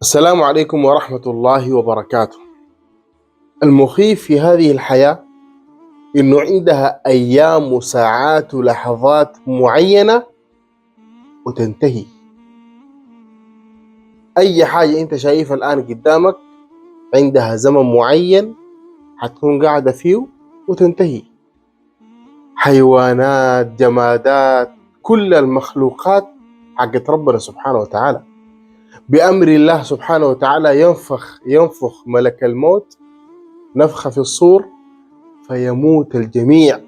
السلام عليكم ورحمة الله وبركاته. المخيف في هذه الحياة إنه عندها أيام وساعات ولحظات معينة وتنتهي. أي حاجة أنت شايفها الآن قدامك عندها زمن معين حتكون قاعدة فيه وتنتهي. حيوانات، جمادات، كل المخلوقات حقت ربنا سبحانه وتعالى بأمر الله سبحانه وتعالى ينفخ ملك الموت نفخ في الصور فيموت الجميع،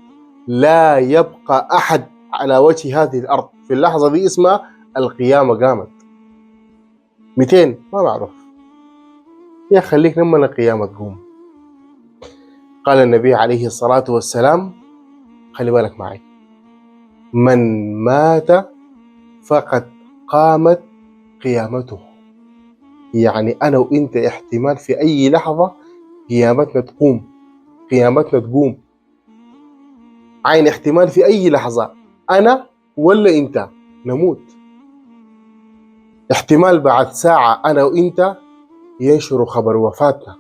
لا يبقى أحد على وجه هذه الأرض. في اللحظة دي اسمها القيامة قامت. 200 ما بعرف يا خليك لما القيامة تقوم. قال النبي عليه الصلاة والسلام، خلي بالك معي، من مات فقد قامت قيامته. يعني أنا وإنت احتمال في أي لحظة قيامتنا تقوم. عين احتمال في أي لحظة أنا ولا إنت نموت. احتمال بعد ساعة أنا وإنت ينشروا خبر وفاتنا،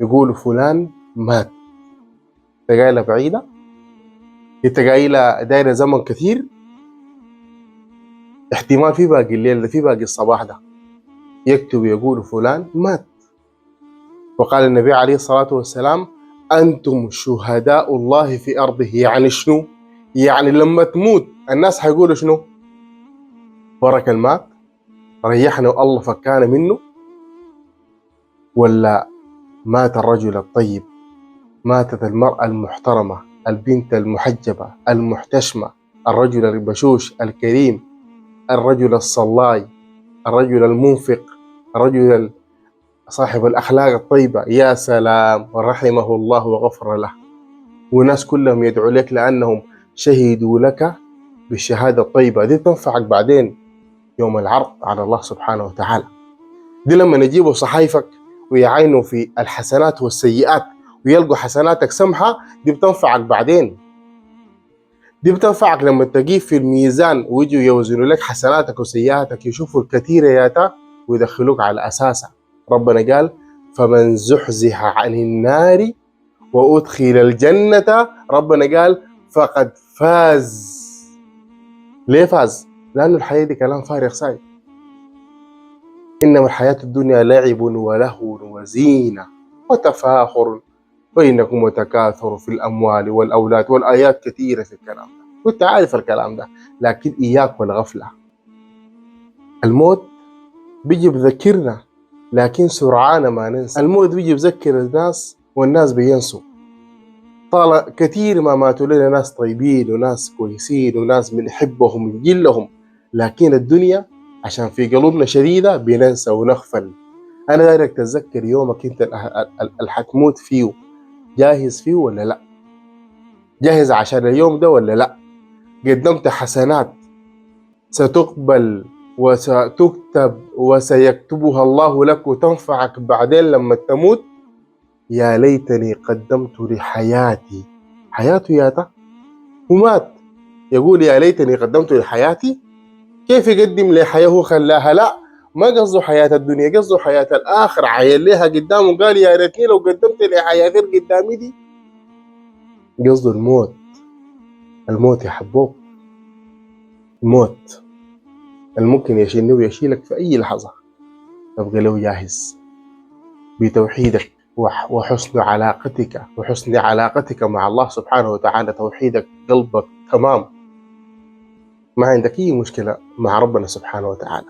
يقولوا فلان مات. انت قايلة بعيدة، انت قايلة دايرة زمن كثير. احتمال في باقي الليل ده، في باقي الصباح ده، يكتب يقولوا فلان مات. وقال النبي عليه الصلاة والسلام، أنتم شهداء الله في أرضه. يعني شنو؟ يعني لما تموت الناس حيقولوا شنو؟ برك المات، ريحنا والله فكانا منه. ولا مات الرجل الطيب، ماتت المرأة المحترمة، البنت المحجبة المحتشمة، الرجل البشوش الكريم، الرجل الصلاي، الرجل المنفق، الرجل صاحب الأخلاق الطيبة. يا سلام، رحمه الله وغفر له. وناس كلهم يدعوا لك لأنهم شهدوا لك بالشهادة الطيبة دي، تنفعك بعدين يوم العرض على الله سبحانه وتعالى. دي لما نجيبوا صحايفك ويعينوا في الحسنات والسيئات ويلقوا حسناتك سمحة، دي بتنفعك بعدين. دي بتنفعك لما تجيب في الميزان ويجوا يوزنوا لك حسناتك وسيئاتك، يشوفوا الكثيريات ويدخلوك على أساسها. ربنا قال فمن زحزح عن النار وأدخل الجنة، ربنا قال فقد فاز. ليه فاز؟ لأنه الحياة دي كلام فارغ ساي. إنما الحياة الدنيا لعب ولهو وزينة وتفاخر بينكم وتكاثر في الأموال والأولاد، والآيات كثيرة في الكلام ده، وأنت عارف الكلام ده. لكن إياك والغفلة. الموت بيجي بذكرنا لكن سرعان ما ننسى. الموت بيجي بذكر الناس والناس بينسوا. طال كثير ما ماتوا لنا ناس طيبين وناس كويسين وناس بنحبهم ونجلهم، لكن الدنيا عشان في قلوبنا شديدة بننسى ونغفل. أنا دايرك تتذكر يومك أنت اللي حتموت فيه، جاهز فيه ولا لا؟ جاهز عشان اليوم ده ولا لا؟ قدمت حسنات ستقبل وستكتب وسيكتبها الله لك وتنفعك بعدين لما تموت. يا ليتني قدمت لحياتي. حياته ياتا ومات، يقول يا ليتني قدمت لحياتي. كيف يقدم لحياة هو خلاها؟ لا، ما قصده حياة الدنيا، قصده حياة الآخرة. عين لها قدامه قال يا ريتني لو قدمت لحياة غير قدامي دي. قصده الموت. الموت يا حبوب، الموت الممكن يشيلني ويشيلك في أي لحظة. تبقى له جاهز بتوحيدك وحسن علاقتك مع الله سبحانه وتعالى. توحيدك قلبك تمام، ما عندك أي مشكلة مع ربنا سبحانه وتعالى.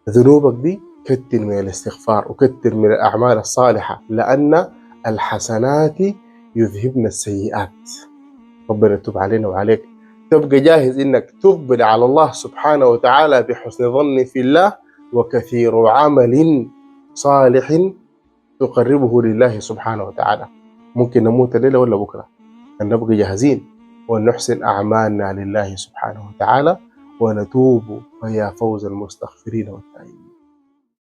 ذنوبك دي كتر من الاستغفار وكتر من الأعمال الصالحة، لأن الحسنات يذهبن السيئات. ربنا يتوب علينا وعليك. تبقى جاهز إنك تقبل على الله سبحانه وتعالى بحسن ظن في الله وكثير عمل صالح تقربه لله سبحانه وتعالى. ممكن نموت الليلة ولا بكرة، أن نبقى جاهزين ونحسن أعمالنا لله سبحانه وتعالى ونتوب، فيا فوز المستغفرين والتائبين.